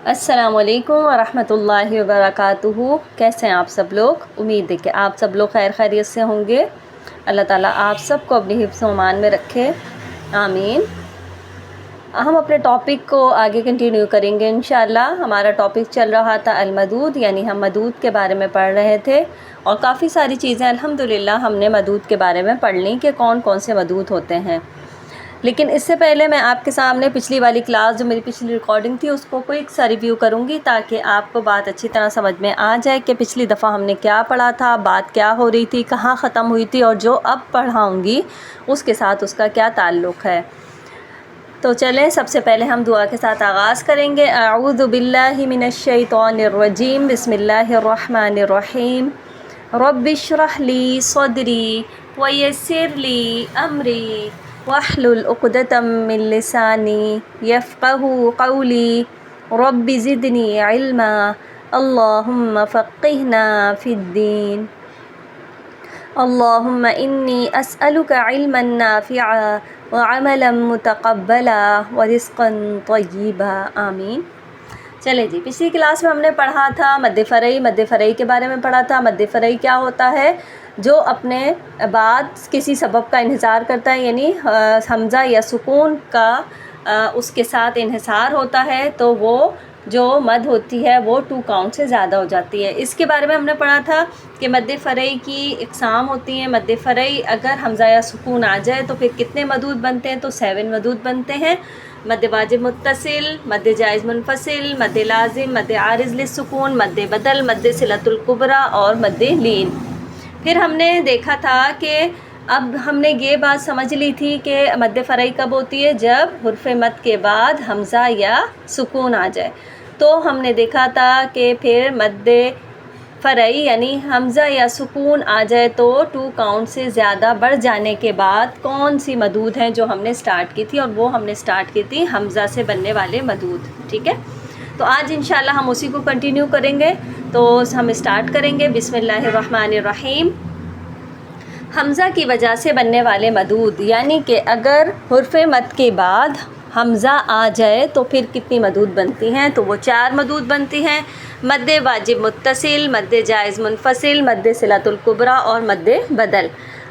السلام علیکم ورحمۃ اللہ وبرکاتہ۔ کیسے ہیں آپ سب لوگ؟ امید ہے کہ آپ سب لوگ خیر خیریت سے ہوں گے۔ اللہ تعالیٰ آپ سب کو اپنی حفظ و امان میں رکھے، آمین۔ ہم اپنے ٹاپک کو آگے کنٹینیو کریں گے انشاءاللہ۔ ہمارا ٹاپک چل رہا تھا المدود، یعنی ہم مدود کے بارے میں پڑھ رہے تھے، اور کافی ساری چیزیں الحمدللہ ہم نے مدود کے بارے میں پڑھ لیں کہ کون کون سے مدود ہوتے ہیں۔ لیکن اس سے پہلے میں آپ کے سامنے پچھلی والی کلاس، جو میری پچھلی ریکارڈنگ تھی، اس کو کوئی سا ریویو کروں گی تاکہ آپ کو بات اچھی طرح سمجھ میں آ جائے کہ پچھلی دفعہ ہم نے کیا پڑھا تھا، بات کیا ہو رہی تھی، کہاں ختم ہوئی تھی، اور جو اب پڑھاؤں گی اس کے ساتھ اس کا کیا تعلق ہے۔ تو چلیں سب سے پہلے ہم دعا کے ساتھ آغاز کریں گے۔ اعوذ باللہ من الشیطان الرجیم، بسم اللہ الرحمن الرحیم۔ رب اشرح لی صدری ویسر لی امری واحلل عقدۃ من لسانی یفقہوا قولی رب زدنی علما اللہم فقہنا فی الدین اللہم انی اسألک علما نافعا وعملا متقبلا ورزقا طیبا، آمین۔ چلیں جی، پچھلی کلاس میں ہم نے پڑھا تھا مد فرعی۔ مد فرعی کے بارے میں پڑھا تھا۔ مد فرعی کیا ہوتا ہے؟ جو اپنے بعد کسی سبب کا انحصار کرتا ہے، یعنی حمزہ یا سکون کا اس کے ساتھ انحصار ہوتا ہے، تو وہ جو مد ہوتی ہے وہ 2 کاؤنٹ سے زیادہ ہو جاتی ہے۔ اس کے بارے میں ہم نے پڑھا تھا کہ مد فرعی کی اقسام ہوتی ہیں۔ مد فرعی اگر حمزہ یا سکون آ جائے تو پھر کتنے مدود بنتے ہیں؟ تو 7 مدود بنتے ہیں۔ مد واجب متصل، مد جائز منفصل، مد لازم، مد عارض للسکون، مد بدل، مد صلۃ الکبریٰ اور مد لین۔ پھر ہم نے دیکھا تھا کہ اب ہم نے یہ بات سمجھ لی تھی کہ مد فرعی کب ہوتی ہے؟ جب حرف مد کے بعد حمزہ یا سکون آ جائے۔ تو ہم نے دیکھا تھا کہ پھر مد فرعی یعنی حمزہ یا سکون آ جائے تو 2 کاؤنٹ سے زیادہ بڑھ جانے کے بعد کون سی مدود ہیں جو ہم نے سٹارٹ کی تھی، اور وہ ہم نے سٹارٹ کی تھی حمزہ سے بننے والے مدود، ٹھیک ہے؟ تو آج انشاءاللہ ہم اسی کو کنٹینیو کریں گے۔ تو ہم سٹارٹ کریں گے، بسم اللہ الرحمن الرحیم۔ حمزہ کی وجہ سے بننے والے مدود، یعنی کہ اگر حرف مد کے بعد حمزہ آ جائے تو پھر کتنی مدود بنتی ہیں؟ تو وہ 4 مدود بنتی ہیں۔ مد واجب متصل، مد جائز منفصل، مد صلۃ الکبریٰ اور مد بدل۔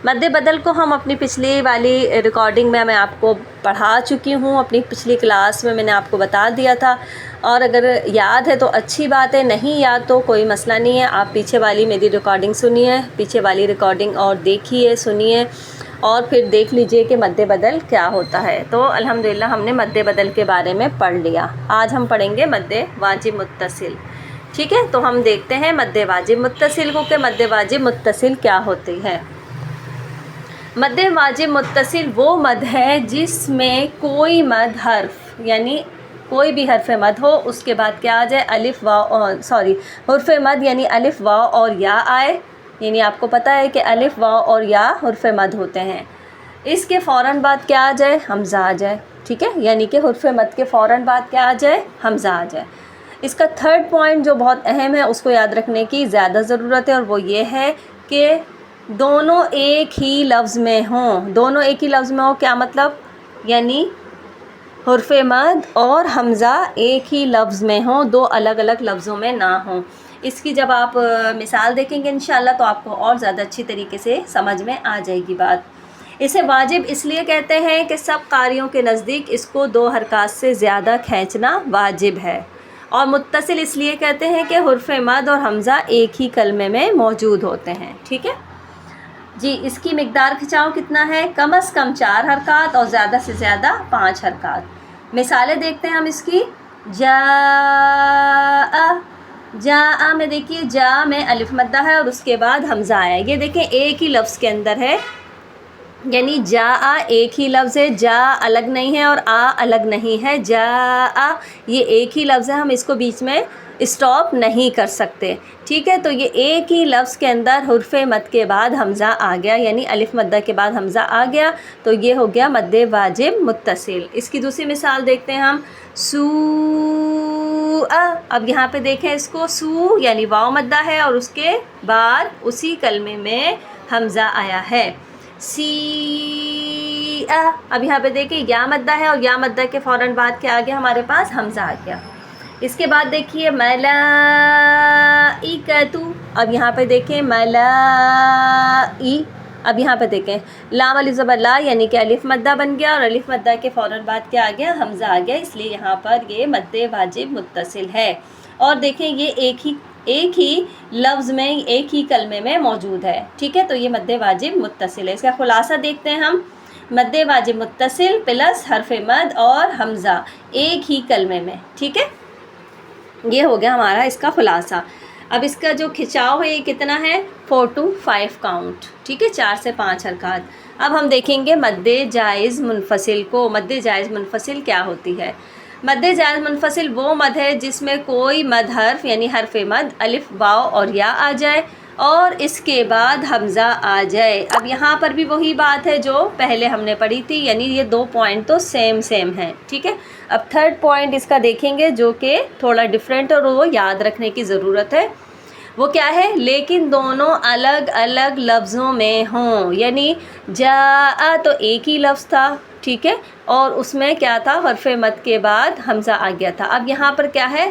مد بدل کو ہم اپنی پچھلی والی ریکارڈنگ میں آپ کو پڑھا چکی ہوں، اپنی پچھلی کلاس میں نے آپ کو بتا دیا تھا، اور اگر یاد ہے تو اچھی بات ہے، نہیں یاد تو کوئی مسئلہ نہیں ہے، آپ پیچھے والی میری ریکارڈنگ سنیے، پیچھے والی ریکارڈنگ اور دیکھیے، سنیے، اور پھر دیکھ لیجئے کہ مد بدل کیا ہوتا ہے۔ تو الحمدللہ ہم نے مد بدل کے بارے میں پڑھ لیا۔ آج ہم پڑھیں گے مد واجب متصل، ٹھیک ہے؟ تو ہم دیکھتے ہیں مد واجب متصل کو کہ مد واجب متصل کیا ہوتی ہے۔ مد واجب متصل وہ مد ہے جس میں کوئی مد حرف، یعنی کوئی بھی حرف مد ہو، اس کے بعد کیا آ جائے؟ حرف مد یعنی الف، واو اور یا آئے، یعنی آپ کو پتہ ہے کہ الف، واو اور یا حرف مد ہوتے ہیں۔ اس کے فوراً بعد کیا آ جائے؟ حمزہ آ جائے، ٹھیک ہے؟ یعنی کہ حرف مد کے فوراً بعد کیا آ جائے؟ حمزہ آ جائے۔ اس کا 3rd پوائنٹ جو بہت اہم ہے، اس کو یاد رکھنے کی زیادہ ضرورت ہے، اور وہ یہ ہے کہ دونوں ایک ہی لفظ میں ہوں۔ دونوں ایک ہی لفظ میں ہوں، کیا مطلب؟ یعنی حرف مد اور حمزہ ایک ہی لفظ میں ہوں، 2 الگ الگ لفظوں میں نہ ہوں۔ اس کی جب آپ مثال دیکھیں گے انشاءاللہ تو آپ کو اور زیادہ اچھی طریقے سے سمجھ میں آ جائے گی بات۔ اسے واجب اس لیے کہتے ہیں کہ سب قاریوں کے نزدیک اس کو 2 حرکات سے زیادہ کھینچنا واجب ہے، اور متصل اس لیے کہتے ہیں کہ حرف مد اور حمزہ ایک ہی کلمے میں موجود ہوتے ہیں، ٹھیک ہے جی؟ اس کی مقدار کھچاؤ کتنا ہے؟ کم از کم 4 حرکات اور زیادہ سے زیادہ 5 حرکات۔ مثالیں دیکھتے ہیں ہم اس کی۔ جاء، جاء میں دیکھیے جا میں الف مدہ ہے اور اس کے بعد حمزہ آیا، یہ دیکھیں ایک ہی لفظ کے اندر ہے، یعنی جاء ایک ہی لفظ ہے، جا الگ نہیں ہے اور آ الگ نہیں ہے، جاء یہ ایک ہی لفظ ہے، ہم اس کو بیچ میں اسٹاپ نہیں کر سکتے، ٹھیک ہے؟ تو یہ ایک ہی لفظ کے اندر حرف مد کے بعد حمزہ آ گیا، یعنی الف مدہ کے بعد حمزہ آ گیا، تو یہ ہو گیا مد واجب متصل۔ اس کی دوسری مثال دیکھتے ہیں ہم۔ سوء، اب یہاں پہ دیکھیں اس کو، سو یعنی واو مدہ ہے اور اس کے بعد اسی کلمے میں حمزہ آیا ہے۔ سی، اب یہاں پہ دیکھیں یا مدہ ہے اور یا مدہ کے فوراً بعد کیا آ گیا؟ ہمارے پاس حمزہ آ گیا، اس کے بعد دیکھیے ملائکتو، اب یہاں پہ دیکھیں ملائی، اب یہاں پہ دیکھیں لام الف زبر لا یعنی کہ الف مدہ بن گیا، اور الف مدہ کے فوراً بعد کیا آ گیا؟ حمزہ آ گیا، اس لیے یہاں پر یہ مد واجب متصل ہے۔ اور دیکھیں یہ ایک ہی لفظ میں، ایک ہی کلمے میں موجود ہے، ٹھیک ہے، تو یہ مد واجب متصل ہے۔ اس کا خلاصہ دیکھتے ہیں ہم، مد واجب متصل پلس حرف مد اور حمزہ ایک ہی کلمے میں، ٹھیک ہے، یہ ہو گیا ہمارا اس کا خلاصہ۔ اب اس کا جو کھچاؤ ہے یہ کتنا ہے؟ 4 to 5 کاؤنٹ، ٹھیک ہے، 4 سے 5 حرکات۔ اب ہم دیکھیں گے مد جائز منفصل کو۔ مد جائز منفصل کیا ہوتی ہے؟ مد جائز منفصل وہ مد ہے جس میں کوئی مد حرف یعنی حرف مد الف واو اور یا آ جائے اور اس کے بعد حمزہ آ جائے۔ اب یہاں پر بھی وہی بات ہے جو پہلے ہم نے پڑھی تھی، یعنی یہ 2 پوائنٹ تو سیم ہیں، ٹھیک ہے۔ اب 3rd پوائنٹ اس کا دیکھیں گے جو کہ تھوڑا ڈفرینٹ اور وہ یاد رکھنے کی ضرورت ہے، وہ کیا ہے؟ لیکن دونوں الگ الگ لفظوں میں ہوں، یعنی جاء تو ایک ہی لفظ تھا، ٹھیک ہے، اور اس میں کیا تھا؟ حرف مد کے بعد حمزہ آ گیا تھا۔ اب یہاں پر کیا ہے؟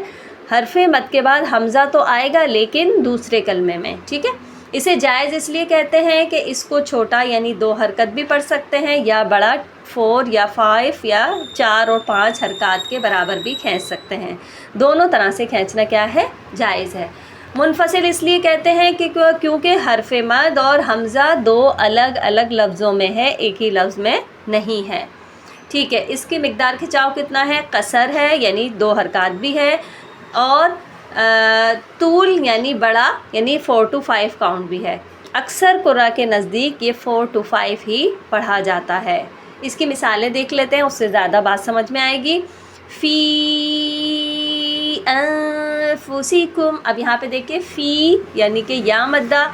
حرف مد کے بعد حمزہ تو آئے گا لیکن دوسرے کلمے میں، ٹھیک ہے۔ اسے جائز اس لیے کہتے ہیں کہ اس کو چھوٹا یعنی 2 حرکت بھی پڑھ سکتے ہیں، یا بڑا 4 یا 5 یا 4 اور 5 حرکات کے برابر بھی کھینچ سکتے ہیں، دونوں طرح سے کھینچنا کیا ہے؟ جائز ہے۔ منفصل اس لیے کہتے ہیں کہ کیونکہ حرف مد اور حمزہ 2 الگ الگ لفظوں میں ہے، ایک ہی لفظ میں نہیں ہے، ٹھیک ہے۔ اس کی مقدار کھچاؤ کتنا ہے؟ قصر ہے یعنی 2 حرکات بھی ہے، اور طول یعنی بڑا یعنی 4 to 5 کاؤنٹ بھی ہے۔ اکثر قراء کے نزدیک یہ 4 to 5 ہی پڑھا جاتا ہے۔ اس کی مثالیں دیکھ لیتے ہیں، اس سے زیادہ بات سمجھ میں آئے گی۔ فی انفسکم، اب یہاں پہ دیکھیں فی یعنی کہ یا مدہ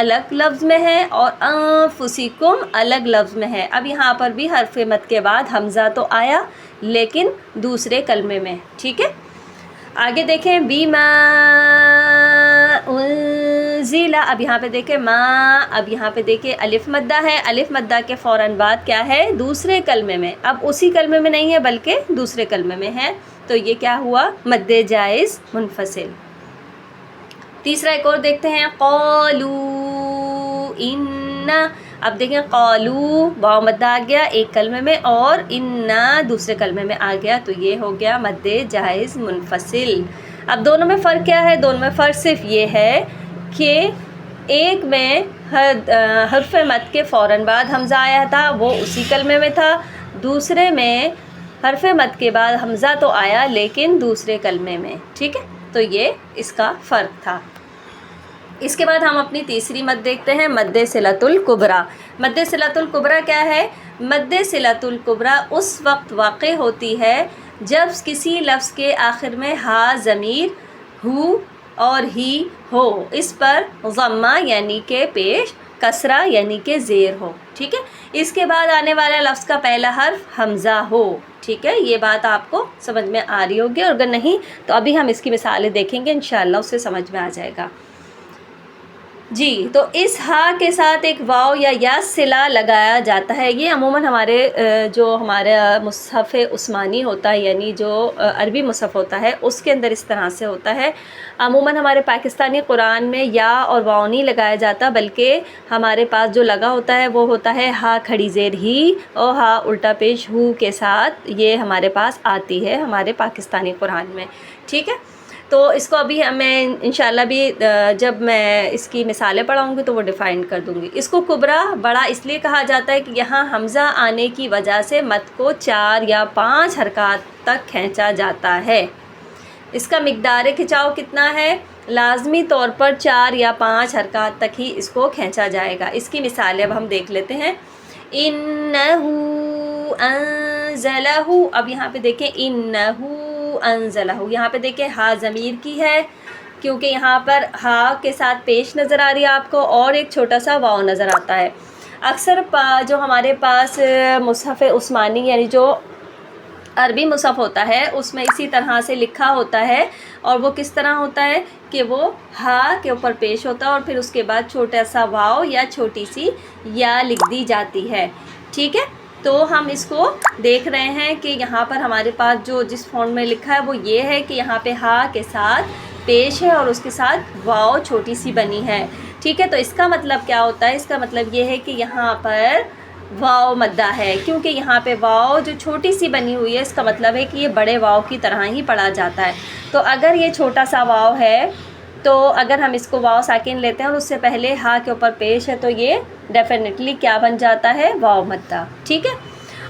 الگ لفظ میں ہے اور انفسکم الگ لفظ میں ہے۔ اب یہاں پر بھی حرف مد کے بعد حمزہ تو آیا لیکن دوسرے کلمے میں، ٹھیک ہے۔ آگے دیکھیں بیما انزل، اب یہاں پہ دیکھیں ما، اب یہاں پہ دیکھیں الف مدہ ہے، الف مدہ کے فوراً بعد کیا ہے؟ دوسرے کلمے میں، اب اسی کلمے میں نہیں ہے بلکہ دوسرے کلمے میں ہے، تو یہ کیا ہوا؟ مد جائز منفصل۔ تیسرا ایک اور دیکھتے ہیں، قالو ان، اب دیکھیں قالو واو مدہ آ گیا ایک کلمے میں اور انا دوسرے کلمے میں آ گیا، تو یہ ہو گیا مد جائز منفصل۔ اب دونوں میں فرق کیا ہے؟ دونوں میں فرق صرف یہ ہے کہ ایک میں حرف مد کے فوراً بعد حمزہ آیا تھا، وہ اسی کلمے میں تھا، دوسرے میں حرف مد کے بعد حمزہ تو آیا لیکن دوسرے کلمے میں، ٹھیک ہے، تو یہ اس کا فرق تھا۔ اس کے بعد ہم اپنی تیسری مد دیکھتے ہیں، مد صلۃ الکبریٰ۔ مد صلۃ الکبریٰ کیا ہے؟ مد صلۃ الکبریٰ اس وقت واقع ہوتی ہے جب کسی لفظ کے آخر میں ہا ضمیر ہو اور ہی ہو، اس پر ضمہ یعنی کہ پیش، کسرہ یعنی کہ زیر ہو، ٹھیک ہے، اس کے بعد آنے والا لفظ کا پہلا حرف حمزہ ہو، ٹھیک ہے۔ یہ بات آپ کو سمجھ میں آ رہی ہوگی، اور اگر نہیں تو ابھی ہم اس کی مثالیں دیکھیں گے، انشاءاللہ اس سے سمجھ میں آ جائے گا۔ جی، تو اس ہا کے ساتھ ایک واو یا صلہ لگایا جاتا ہے۔ یہ عموماً ہمارے جو ہمارا مصحف عثمانی ہوتا ہے، یعنی جو عربی مصحف ہوتا ہے اس کے اندر اس طرح سے ہوتا ہے۔ عموماً ہمارے پاکستانی قرآن میں یا اور واو نہیں لگایا جاتا، بلکہ ہمارے پاس جو لگا ہوتا ہے وہ ہوتا ہے ہا کھڑی زیر ہی اور ہا الٹا پیش ہو کے ساتھ، یہ ہمارے پاس آتی ہے ہمارے پاکستانی قرآن میں، ٹھیک ہے۔ تو اس کو ابھی میں انشاءاللہ بھی جب میں اس کی مثالیں پڑھاؤں گی تو وہ ڈیفائن کر دوں گی۔ اس کو کبریٰ بڑا اس لیے کہا جاتا ہے کہ یہاں حمزہ آنے کی وجہ سے مد کو 4 یا 5 حرکات تک کھینچا جاتا ہے۔ اس کا مقدار کھچاؤ کتنا ہے؟ لازمی طور پر 4 یا 5 حرکات تک ہی اس کو کھینچا جائے گا۔ اس کی مثالیں اب ہم دیکھ لیتے ہیں۔ انہو انزلہ، اب یہاں پہ دیکھیں انہو انزلہ، یہاں پہ دیکھیں ہا ضمیر کی ہے کیونکہ یہاں پر ہا کے ساتھ پیش نظر آ رہی ہے آپ کو اور ایک چھوٹا سا واو نظر آتا ہے۔ اکثر جو ہمارے پاس مصحف عثمانی یعنی جو عربی مصحف ہوتا ہے اس میں اسی طرح سے لکھا ہوتا ہے، اور وہ کس طرح ہوتا ہے کہ وہ ہا کے اوپر پیش ہوتا ہے اور پھر اس کے بعد چھوٹا سا واو یا چھوٹی سی یا لکھ دی جاتی ہے، ٹھیک ہے۔ تو ہم اس کو دیکھ رہے ہیں کہ یہاں پر ہمارے پاس جو جس فونٹ میں لکھا ہے وہ یہ ہے کہ یہاں پہ ہا کے ساتھ پیش ہے اور اس کے ساتھ واو چھوٹی سی بنی ہے، ٹھیک ہے۔ تو اس کا مطلب کیا ہوتا ہے؟ اس کا مطلب یہ ہے کہ یہاں پر واو مدہ ہے، کیونکہ یہاں پہ واو جو چھوٹی سی بنی ہوئی ہے، اس کا مطلب ہے کہ یہ بڑے واو کی طرح ہی پڑھا جاتا ہے۔ تو اگر یہ چھوٹا سا واو ہے تو اگر ہم اس کو واو ساکن لیتے ہیں اور اس سے پہلے ہا کے اوپر پیش ہے تو یہ ڈیفینیٹلی کیا بن جاتا ہے؟ واو مدہ، ٹھیک ہے۔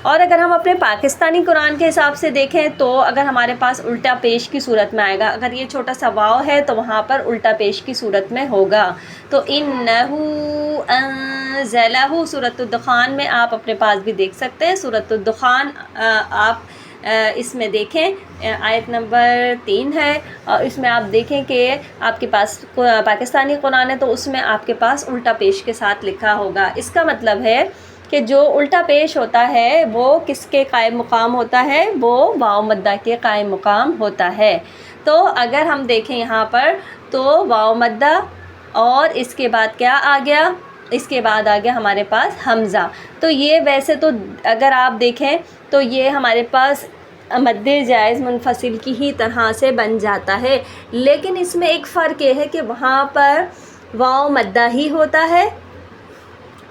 اور اگر ہم اپنے پاکستانی قرآن کے حساب سے دیکھیں تو اگر ہمارے پاس الٹا پیش کی صورت میں آئے گا، اگر یہ چھوٹا سا واو ہے تو وہاں پر الٹا پیش کی صورت میں ہوگا۔ تو انہو انزلہ سورۃ الدخان میں آپ اپنے پاس بھی دیکھ سکتے ہیں، سورۃ الدخان آپ اس میں دیکھیں آیت نمبر 3 ہے، اور اس میں آپ دیکھیں کہ آپ کے پاس پاکستانی قرآن ہے تو اس میں آپ کے پاس الٹا پیش کے ساتھ لکھا ہوگا۔ اس کا مطلب ہے کہ جو الٹا پیش ہوتا ہے وہ کس کے قائم مقام ہوتا ہے؟ وہ واو مدہ کے قائم مقام ہوتا ہے۔ تو اگر ہم دیکھیں یہاں پر تو واو مدہ اور اس کے بعد کیا آ گیا؟ اس کے بعد آ گیا ہمارے پاس حمزہ۔ تو یہ ویسے تو اگر آپ دیکھیں تو یہ ہمارے پاس مد جائز منفصل کی ہی طرح سے بن جاتا ہے، لیکن اس میں ایک فرق یہ ہے کہ وہاں پر واو مدہ ہی ہوتا ہے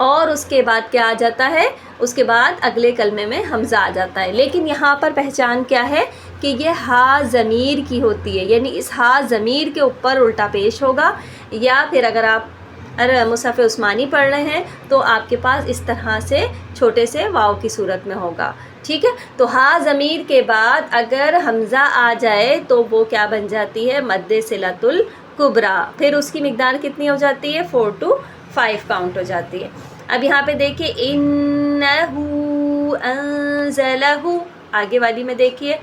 اور اس کے بعد کیا آ جاتا ہے؟ اس کے بعد اگلے کلمے میں حمزہ آ جاتا ہے، لیکن یہاں پر پہچان کیا ہے کہ یہ ہا ضمیر کی ہوتی ہے، یعنی اس ہا ضمیر کے اوپر الٹا پیش ہوگا، یا پھر اگر آپ مصحف عثمانی پڑھ رہے ہیں تو آپ کے پاس اس طرح سے چھوٹے سے واو کی صورت میں ہوگا، ٹھیک ہے۔ تو ہا ضمیر کے بعد اگر حمزہ آ جائے تو وہ کیا بن جاتی ہے؟ مد صلۃ الکبریٰ، پھر اس کی مقدار کتنی ہو جاتی ہے؟ 4 to 5 کاؤنٹ ہو جاتی ہے۔ اب یہاں پہ دیکھیے انہو انزلہ، آگے والی میں دیکھیے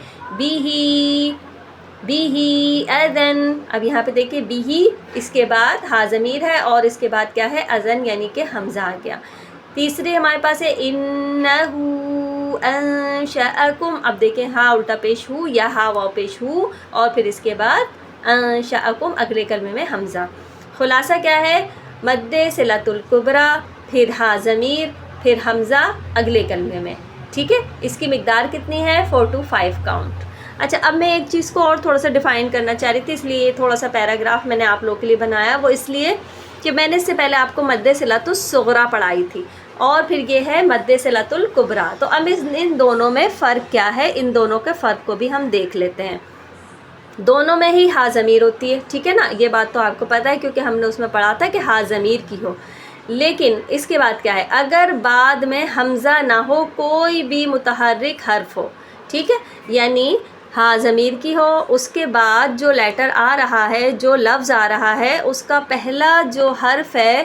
بیہی اذن، اب یہاں پہ دیکھیے بیہی، اس کے بعد ہا ضمیر ہے اور اس کے بعد کیا ہے؟ اذن، یعنی کہ حمزہ آ گیا۔ تیسرے ہمارے پاس ہے انہو انشأکم، اب دیکھیں ہا الٹا پیش ہو یا ہا واو پیش ہو اور پھر اس کے بعد انشأکم اگلے کلمے میں حمزہ۔ خلاصہ کیا ہے؟ مد صلۃ الکبریٰ، پھر ہا ضمیر، پھر حمزہ اگلے کلمے میں، ٹھیک ہے۔ اس کی مقدار کتنی ہے؟ 4 to 5 کاؤنٹ۔ اچھا، اب میں ایک چیز کو اور تھوڑا سا ڈیفائن کرنا چاہ رہی تھی، اس لیے تھوڑا سا پیراگراف میں نے آپ لوگوں کے لیے بنایا، وہ اس لیے کہ میں نے اس سے پہلے آپ کو مد صلۃ الصغریٰ پڑھائی تھی اور پھر یہ ہے مد صلۃ الکبریٰ۔ تو اب ان دونوں میں فرق کیا ہے؟ ان دونوں کے فرق کو بھی ہم دیکھ لیتے ہیں۔ دونوں میں ہی ہا ضمیر ہوتی ہے، ٹھیک ہے نا، یہ بات تو آپ کو پتہ ہے کیونکہ ہم نے اس میں پڑھا تھا کہ ہا ضمیر کی ہو، لیکن اس کے بعد کیا ہے؟ اگر بعد میں حمزہ نہ ہو، کوئی بھی متحرک حرف ہو، ٹھیک ہے، یعنی ہا ضمیر کی ہو، اس کے بعد جو لیٹر آ رہا ہے، جو لفظ آ رہا ہے، اس کا پہلا جو حرف ہے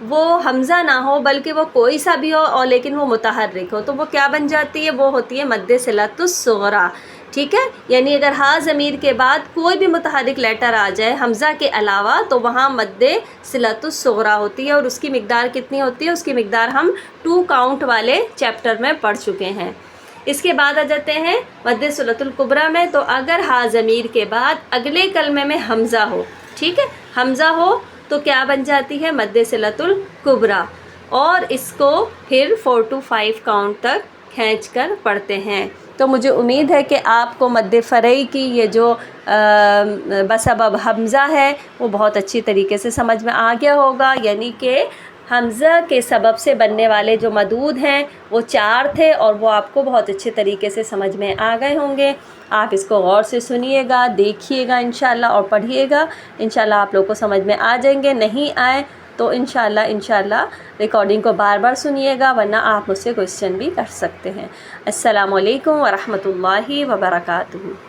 وہ حمزہ نہ ہو بلکہ وہ کوئی سا بھی ہو اور لیکن وہ متحرک ہو، تو وہ کیا بن جاتی ہے؟ وہ ہوتی ہے مد صلۃ الصغریٰ، ٹھیک ہے۔ یعنی اگر ہا ضمیر کے بعد کوئی بھی متحرک لیٹر آ جائے حمزہ کے علاوہ تو وہاں مد صلۃ الصغریٰ ہوتی ہے، اور اس کی مقدار کتنی ہوتی ہے؟ اس کی مقدار ہم 2 کاؤنٹ والے چیپٹر میں پڑھ چکے ہیں۔ اس کے بعد آ جاتے ہیں مد صلۃ الکبریٰ میں، تو اگر ہا ضمیر کے بعد اگلے کلمے میں حمزہ ہو، ٹھیک ہے، حمزہ ہو تو کیا بن جاتی ہے؟ مد صلۃ الکبریٰ، اور اس کو پھر 4 to 5 کاؤنٹ تک کھینچ کر پڑھتے ہیں۔ تو مجھے امید ہے کہ آپ کو مد فرعی کی یہ جو بسبب حمزہ ہے وہ بہت اچھی طریقے سے سمجھ میں آ گیا ہوگا، یعنی کہ حمزہ کے سبب سے بننے والے جو مدود ہیں وہ 4 تھے اور وہ آپ کو بہت اچھے طریقے سے سمجھ میں آ گئے ہوں گے۔ آپ اس کو غور سے سنیے گا، دیکھیے گا انشاءاللہ اور پڑھیے گا، انشاءاللہ آپ لوگ کو سمجھ میں آ جائیں گے۔ نہیں آئے تو انشاءاللہ ریکارڈنگ کو بار بار سنیے گا، ورنہ آپ مجھ سے کویسچن بھی کر سکتے ہیں۔ السلام علیکم ورحمۃ اللہ وبرکاتہ۔